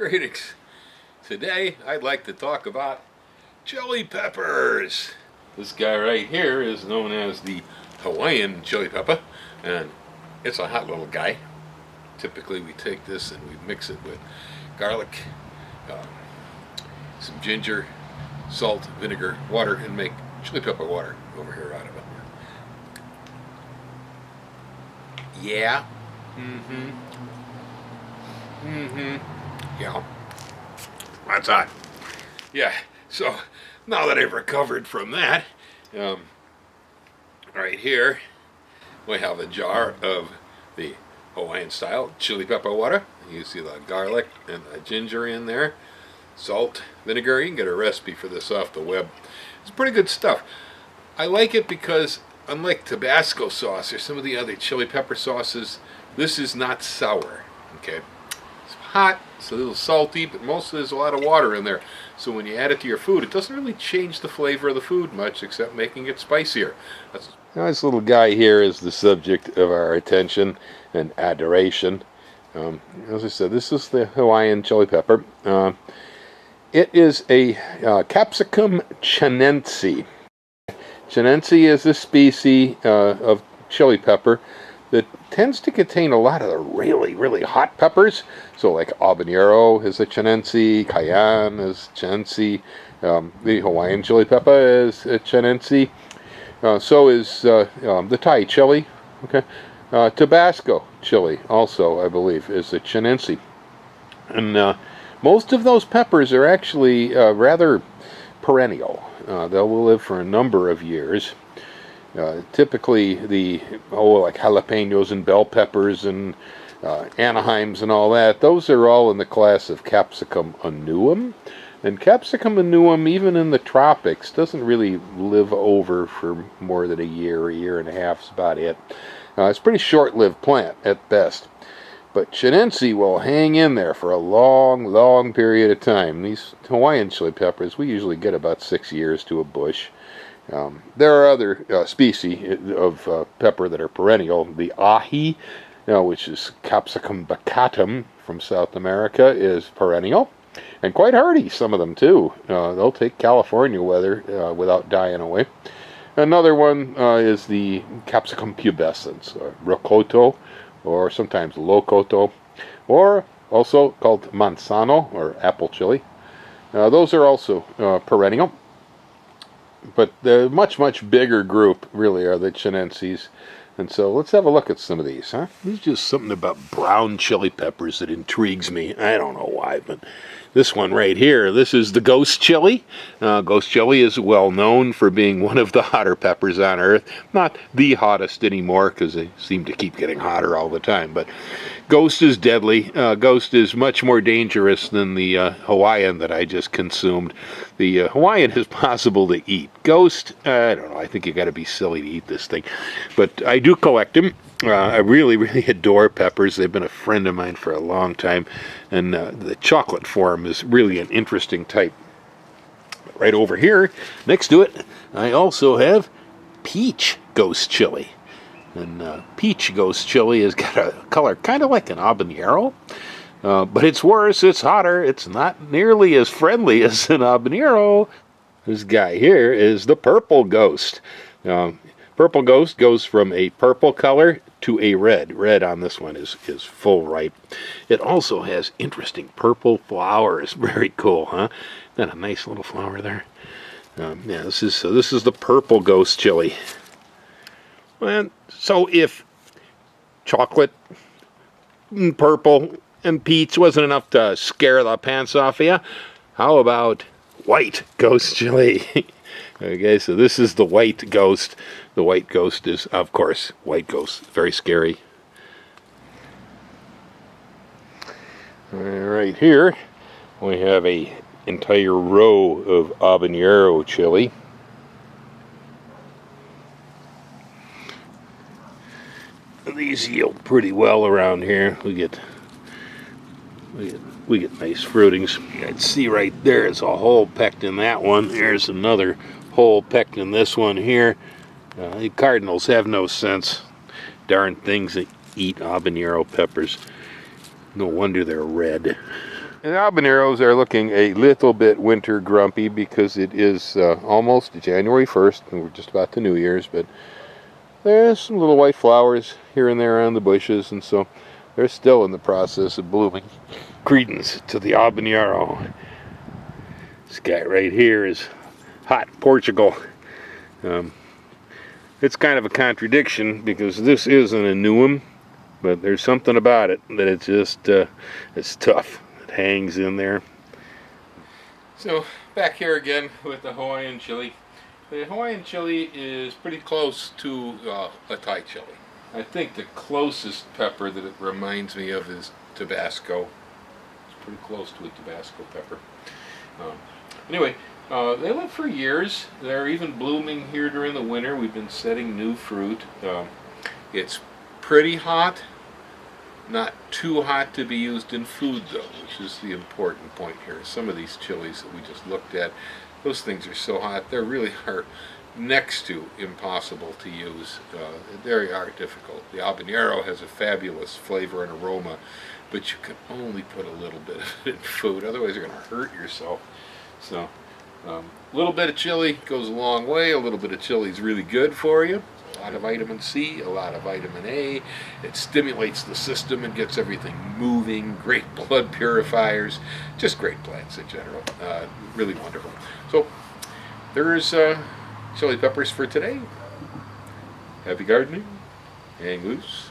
Greetings. Today I'd like to talk about chili peppers. This guy right here is known as the Hawaiian chili pepper, and it's a hot little guy. Typically we take this and we mix it with garlic, some ginger, salt, vinegar, water, and make chili pepper water over here out of it. Yeah. Yeah. That's hot. Yeah. So now that I've recovered from that, right here we have a jar of the Hawaiian style chili pepper water. You see the garlic and the ginger in there, salt, vinegar. You can get a recipe for this off the web. It's pretty good stuff. I like it because unlike Tabasco sauce or some of the other chili pepper sauces, this is not sour. Okay, it's hot, it's a little salty, but mostly there's a lot of water in there. So when you add it to your food, it doesn't really change the flavor of the food much, except making it spicier. Now this little guy here is the subject of our attention and adoration. As I said, this is the Hawaiian chili pepper. It is a Capsicum chinense. Chinense is a species of chili pepper that tends to contain a lot of the really, really hot peppers. So like habanero is a chinense, cayenne is chinense, the Hawaiian chili pepper is a chinense. So is the Thai chili. Okay, Tabasco chili also, I believe, is a chinense. And most of those peppers are actually rather perennial. They will live for a number of years. Typically like jalapenos and bell peppers and Anaheims and all that, those are all in the class of Capsicum annuum. And Capsicum annuum, even in the tropics, doesn't really live over for more than a year and a half is about it. It's a pretty short-lived plant at best. But chinense will hang in there for a long, long period of time. These Hawaiian chili peppers, we usually get about 6 years to a bush. There are other species of pepper that are perennial. The ahi, which is Capsicum baccatum from South America, is perennial. And quite hardy, some of them too. They'll take California weather without dying away. Another one is the Capsicum pubescens, or rocoto, or sometimes locoto, or also called manzano, or apple chili. Those are also perennial. But the much, much bigger group really are the chinenses. And so let's have a look at some of these, huh? There's just something about brown chili peppers that intrigues me. I don't know why, but this one right here, this is the ghost chili. Ghost chili is well known for being one of the hotter peppers on earth. Not the hottest anymore, because they seem to keep getting hotter all the time. But ghost is deadly. Ghost is much more dangerous than the Hawaiian that I just consumed. The Hawaiian is possible to eat. Ghost, I don't know. I think you got to be silly to eat this thing. But I do collect them. I really, really adore peppers. They've been a friend of mine for a long time. And the chocolate form is really an interesting type. Right over here, next to it, I also have peach ghost chili. And peach ghost chili has got a color kind of like an habanero. But it's worse, it's hotter, it's not nearly as friendly as an habanero. This guy here is the purple ghost. Purple ghost goes from a purple color to a red. Red on this one is full ripe. It also has interesting purple flowers. Very cool, huh? Isn't that a nice little flower there? Yeah, this is the purple ghost chili. And so if chocolate, purple, and peach wasn't enough to scare the pants off of you, how about white ghost chili? Okay, so this is the white ghost. The white ghost is, of course, white ghost. Very scary. Right here, we have a entire row of habanero chili. These yield pretty well around here. We get nice fruitings. You can see right there, it's a hole pecked in that one. There's another hole pecked in this one here. The cardinals have no sense. Darn things that eat habanero peppers. No wonder they're red. And the habaneros are looking a little bit winter grumpy because it is almost January 1st, and we're just about to New Year's, but there's some little white flowers here and there on the bushes, and so they're still in the process of blooming. Credence to the habanero. This guy right here is hot Portugal. It's kind of a contradiction because this is an annuum, but there's something about it that it's just it's tough. It hangs in there. So back here again with the Hawaiian chili. The Hawaiian chili is pretty close to a Thai chili. I think the closest pepper that it reminds me of is Tabasco. It's pretty close to a Tabasco pepper. Anyway, they live for years. They're even blooming here during the winter. We've been setting new fruit. It's pretty hot. Not too hot to be used in food, though, which is the important point here. Some of these chilies that we just looked at, those things are so hot, they really are next to impossible to use. They are difficult. The habanero has a fabulous flavor and aroma, but you can only put a little bit of it in food, otherwise you're going to hurt yourself. So, a little bit of chili goes a long way. A little bit of chili is really good for you. A lot of vitamin C, a lot of vitamin A. It stimulates the system and gets everything moving. Great blood purifiers. Just great plants in general. Really wonderful. So there's chili peppers for today. Happy gardening. Hang loose.